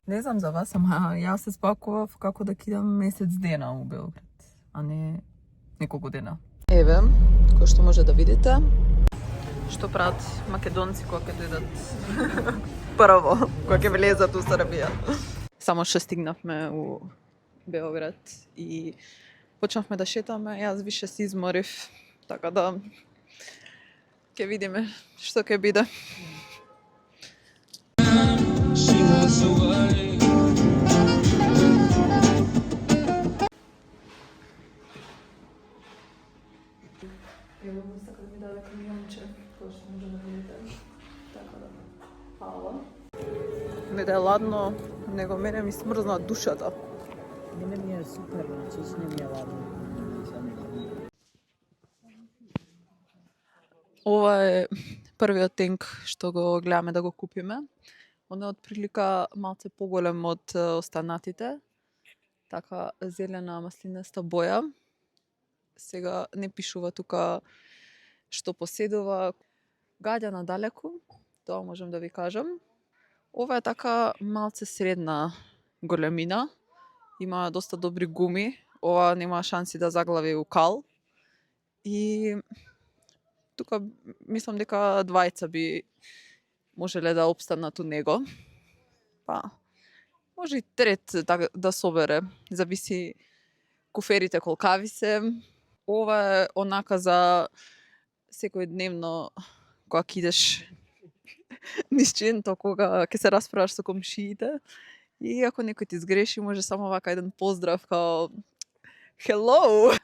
Не знам за вас, ама јас се спакував како да кидам месец дена у Белград, а не неколку дена. Еве, кој што може да видите, што прават македонци кога ќе дојдат прво, кога ќе влезат у Србија. Само што стигнавме у Белград и почнавме да шетаме, јас више се изморив, така да ќе видиме што ќе биде. Ево го сака да ми даде камионче, кој што може да видите. Така да, фала. Не да е ладно, него мене ми смрзна душата. Мене ми е супер, значи не ми е ладно. Ова е првиот тенк што го гледаме да го купиме. Он е од прилика малце поголем од останатите. Така зелена маслинеста боја. Сега не пишува тука што поседува. Гаѓа надалеку, тоа можам да ви кажам. Ова е така малце средна големина. Има доста добри гуми. Ова нема шанси да заглави у кал. И тука мислам дека двајца би можеле да опстанат у него. Па, може и трет да собере. Зависи куферите колкави се. Ова е онака за секој дневно кога кидеш низ чинто, кога ќе се расправаш со комшиите. И ако некој ти сгреши, може само вака еден поздрав као hello.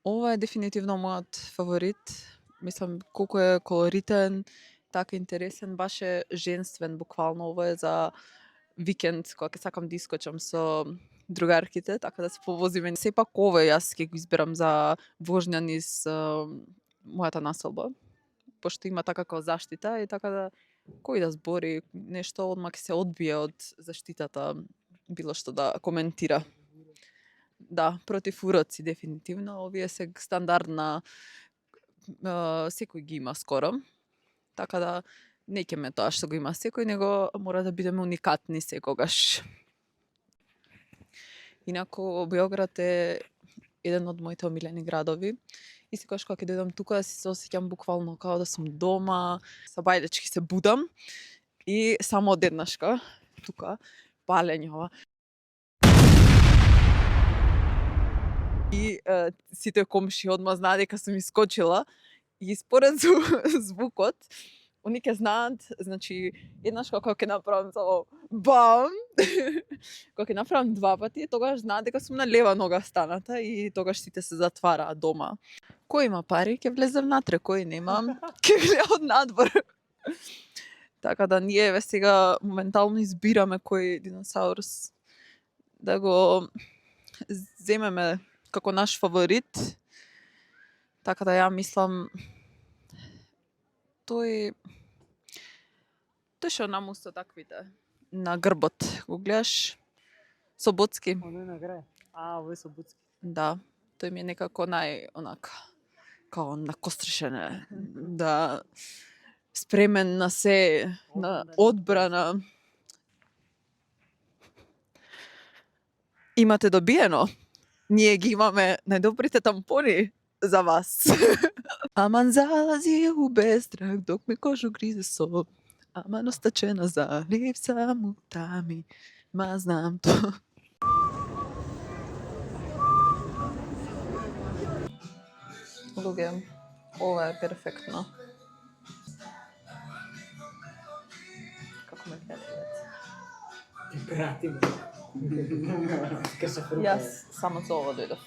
Ова е дефинитивно мојот фаворит. Мислам колку е колоритен, така интересен, баш е женствен буквално. Ова е за викенд кога ќе сакам да искочам со другарките, така да се повозиме. Сепак ова јас ќе го изберам за вожња низ мојата населба, пошто има така како заштита и така да кој да збори нешто одма ќе се одбие од заштитата, било што да коментира. Да, против уроци дефинитивно. Овие се стандардна, секој ги има скоро. Така да не ќе ме тоа што го има секој, него мора да бидеме уникатни секогаш. Инаку Белград е еден од моите омилени градови. И секогаш кога ќе дојдам тука се осеќам буквално како да сум дома, са бајдечки се будам и само одеднашка тука палење ова. И сите комши одма знаат дека сум искочила и според звукот они ќе знаат, значи еднаш кога ќе направам само бам, кога ќе направам два пати, тогаш знаат дека сум на лева нога станата и тогаш сите се затвараат дома. Кој има пари ќе влезе внатре, кој нема ќе гледа од надвор. Така да ние еве сега моментално избираме кој диносаурус да го земеме како наш фаворит. Така да ја мислам тој што наму со таквите на грбот го гледаш Соботски. Оној на крај. Овој Соботски. Да, тој ми е некако онака као накострешен, да спремен на се, на одбрана. Имате добиено. Ние ги имаме најдобрите тампони за вас. Аман залази у бестрах, док ме кожу гризе со. Аман остачена за ливца му тами, ма знам то. Луѓе, ова е перфектно. Како ме пријателец. Ти прати ме. Јас само за ова дојдов.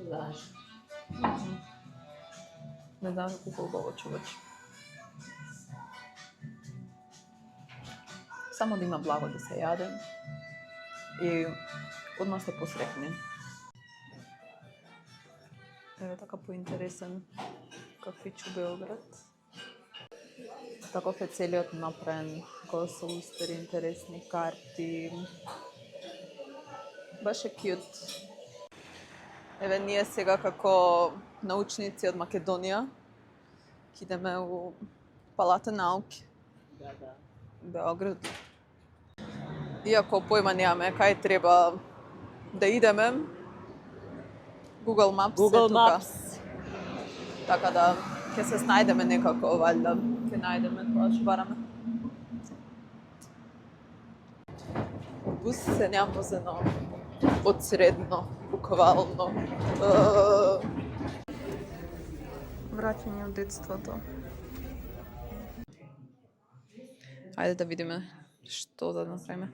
Знаеш. Не знам колку убаво човече. Само да има благо да се јаде и одма се посрекни. Еве така поинтересен кафич у Белград. Таков е целиот направен, кој се устари интересни карти. Баш е кјут. Еве ние сега како научници од Македонија Идеме у Палата науки, Да. Београд. Иако појма немаме кај треба да идеме, Google Maps е Google тука. Maps. Така да ќе се снајдеме некако, валјда. Ќе најдеме тоа што бараме. Бус се неамбозено од средно, буквално. Враќање од детството. Ајде да видиме што да направиме.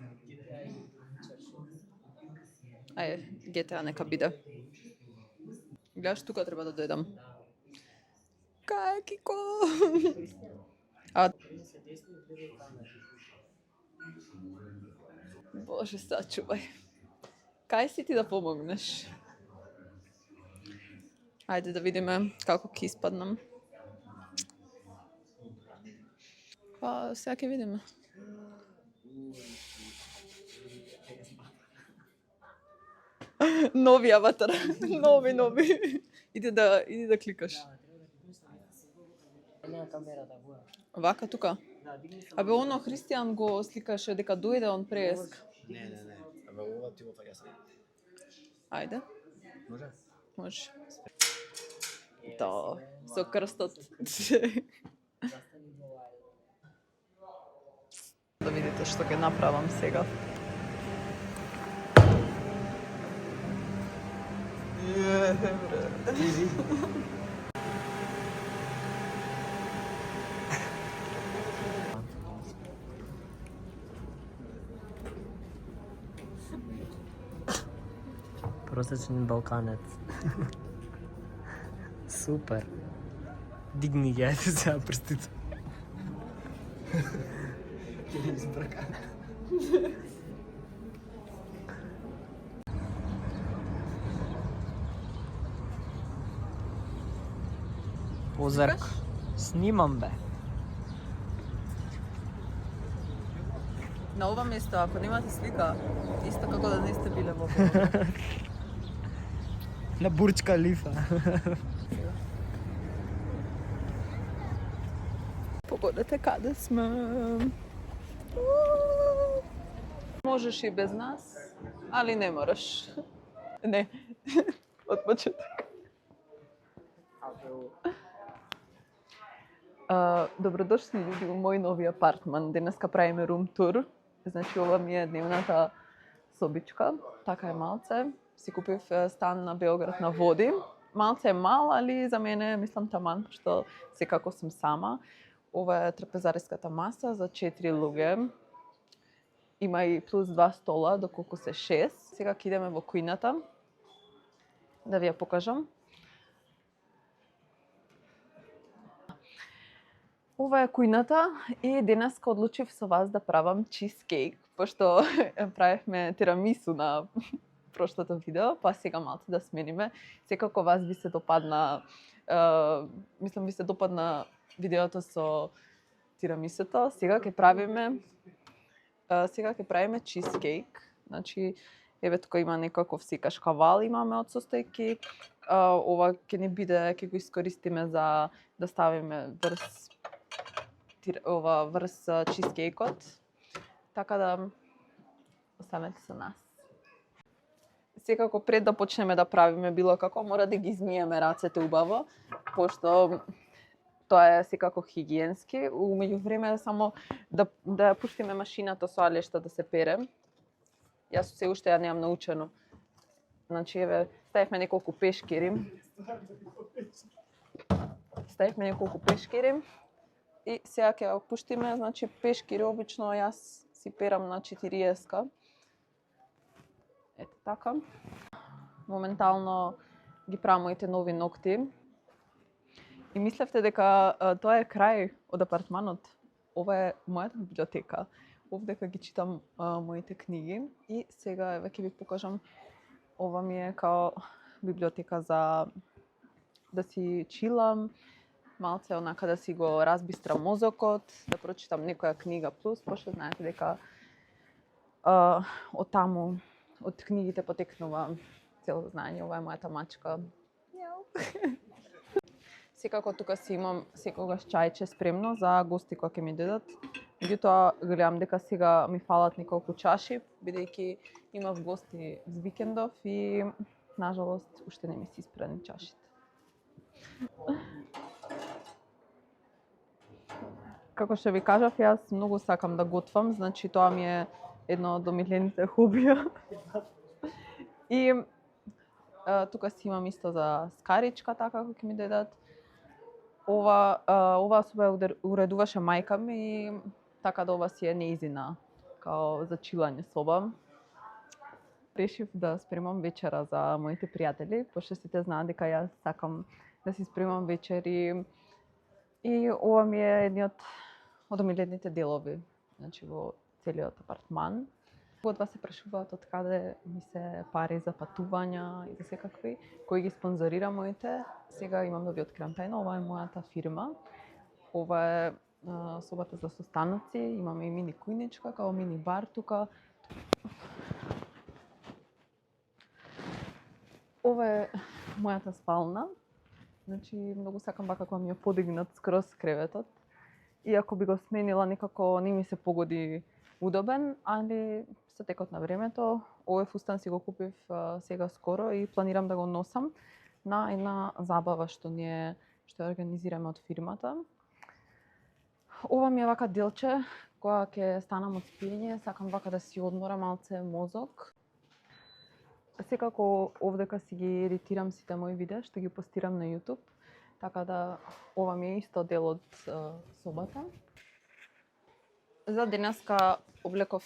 Ајде, GTA нека биде. Гледаш, тука треба да дојдам. Кај Кико? А... Боже, сачувај. Кај си ти да помогнеш? Ајде да видиме како ќе испаднам. Па, сега ќе видиме. Нови аватар. Нови. Иди да кликаш. Нема камера да го. Вака тука? Да, дигни се. Абе, оно Христијан го сликаше дека дојде он преска. Не. Абе, ова ти го фаќа се. Ајде, Може? може. То, со крстот. Да видите што ќе направам сега. Просечен балканец. Супер. Дигни ги, ајде сега прстите. Ќе ми избрка. Озерк. Снимам бе. На ова место, ако немате слика, исто како да не сте биле во Београд. На Бурдж Калифа. Погодете каде сме. Можеш и без нас, али не мораш. Не, од почеток. Добродошли луѓе во мој нови апартман. Денеска правиме рум тур. Значи, ова ми е дневната собичка. Така е малце. Си купив стан на Београд на води. Малце е мал, али за мене мислам таман, што секако сум сама. Ова е трапезариската маса за 4 луѓе. Има и плюс 2 стола, доколку се 6. Сега ќе идеме во кујната. Да ви ја покажам. Ова е кујната и денеска одлучив со вас да правам чизкейк, пошто правевме тирамису на прошлото видео, па сега малку да смениме. Секако вас би се допадна, мислам би се допадна видеото со тирамисото. Сега ќе правиме чизкейк. Значи, еве тука има некаков секаш кавал имаме од состојки. Ова ќе ни биде, ќе го искористиме за да ставиме врз чизкейкот. Така да останете со нас. Секако пред да почнеме да правиме било како, мора да ги измиеме рацете убаво, пошто тоа е секако хигиенски. Умеѓу време само да ја пуштиме машината со алешта да се пере. Јас се уште ја немам научено. Значи, еве, ставивме неколку пешкири. И сега ќе ја пуштиме, значи пешкири обично јас си перам на 40-ка. Ето така. Моментално ги правам моите нови ногти. И мислевте дека тоа е крај од апартманот. Ова е мојата библиотека. Овдека ги читам моите книги и сега еве ќе ви покажам. Ова ми е као библиотека за да си чилам, малце онака да си го разбистрам мозокот, да прочитам некоја книга плюс, пошто знаете дека од таму, од книгите потекнува цело знаење. Ова е мојата мачка. Секако тука си имам секогаш чајче спремно за гости кои ќе ми додат. Меѓутоа гледам дека сега ми фалат неколку чаши, бидејќи имав гости з викендов и нажалост уште не ми се испрани чашите. Како што ви кажав, јас многу сакам да готвам, значи тоа ми е едно од омилените хобија. И тука си имам исто за скаричка, така како ќе ми дадат. Ова соба уредуваше мајка ми и така да ова си е неизина, као за чилање соба. Решив да спремам вечера за моите пријатели, пошто сите знаат дека јас сакам да си спремам вечери. И ова ми е едниот од омилените делови, значи во целиот апартман. Од вас се прашуваат од каде ми се пари за патувања и за секакви, кои ги спонзорира моите. Сега имам да ви откривам тајна, ова е мојата фирма. Ова е собата за состаноци, имаме и мини кујничка, као мини бар тука. Ова е мојата спална. Значи, многу сакам вака кога ми ја подигнат скроз креветот. Иако би го сменила, некако не ми се погоди удобен, али со текот на времето, овој фустан си го купив сега скоро и планирам да го носам на една забава што ја организираме од фирмата. Ова ми е вака делче, кога ќе станам од спиење, сакам вака да си одмора малце мозок. Секако овдека си ги едитирам сите мои видеа, што ги постирам на YouTube, така да ова ми е исто дел од собата. За денеска облеков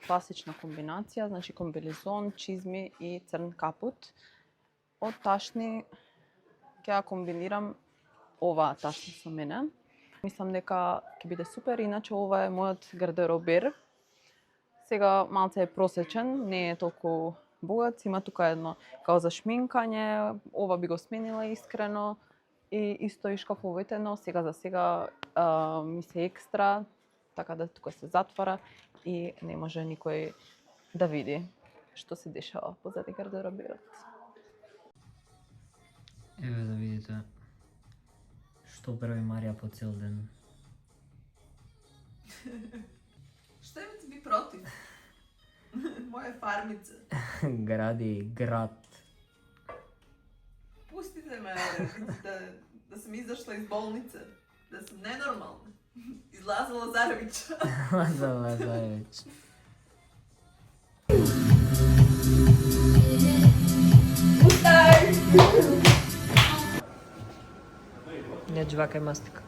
класична комбинација, значи комбинезон, чизми и црн капут. Од ташни ќе ја комбинирам оваа ташна со мене. Мислам дека ќе биде супер, иначе ова е мојот гардеробер. Сега малце е просечен, не е толку богат, има тука едно као за шминкање, ова би го сменила искрено и исто и шкафовите, но сега за сега ми се екстра, така да тука се затвора и не може никој да види што се дешава позади гардероберот. Еве да видите што прави Марија по цел ден. Што имате ви против? Моја фармица. Гради град. Пустите ме да сум изошла из болница, да сум ненормална. Излаза Лазарович. Лаза Лазарович. Не, джвака е мастика.